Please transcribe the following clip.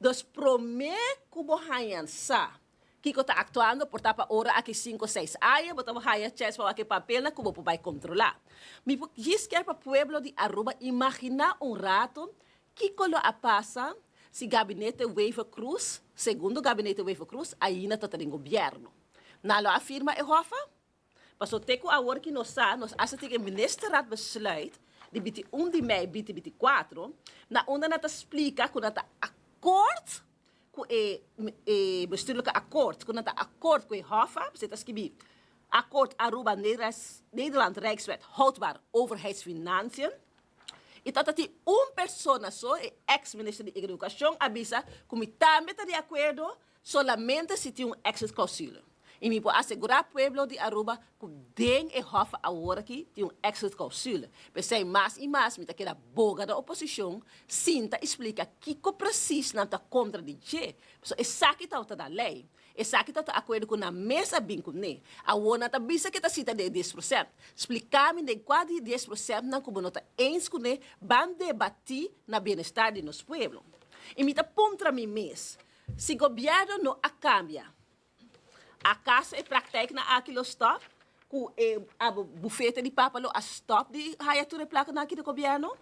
Dus prome kubo hayan sa. Kiko tá actuando por tapa ora aqui 5, 6 anos, botamos haya chance para aquele papel na kubo vai controlar. Me diz que é para pueblo de Aruba imaginar rato Kiko lo a passa se gabinete Wave Cruz, segundo gabinete Wave Cruz, ainda está em governo. Na lo afirma e hofa, passo teco a hora que nós acha que o ministro besluit, de 21 de maio, 2024, na onda nata explica que nata akkoord, ku bestuurlijke akkoord, ku nata akkoord ku hofa, zit as kibi, akkoord Aruba Nederland Rijkswet houdbaar overheidsfinanciën. E tata ti persona só, ex-ministro de Educação, avisa que me também está de acordo solamente se tem exit clausule. E me pode assegurar ao povo de Aruba que den e hofa agora que tem exit clausule. Pensei mais e mais, me aquela boga da oposição, sinta explica que preciso não está contra de je. So, essa que está da lei. Essa que está de acordo com a mesa bem com ne. A ona está bisa que está cita de 10%. Explicar-me de quase 10% não como não está eens com ne, van debatir na bem-estar de nosso povo. E me está contra mim mesmo. Se o governo não a cambia, a casa e praktijk na aquilo stop, ku a bufete di papalo a stop di hayature placa na aquilo governo,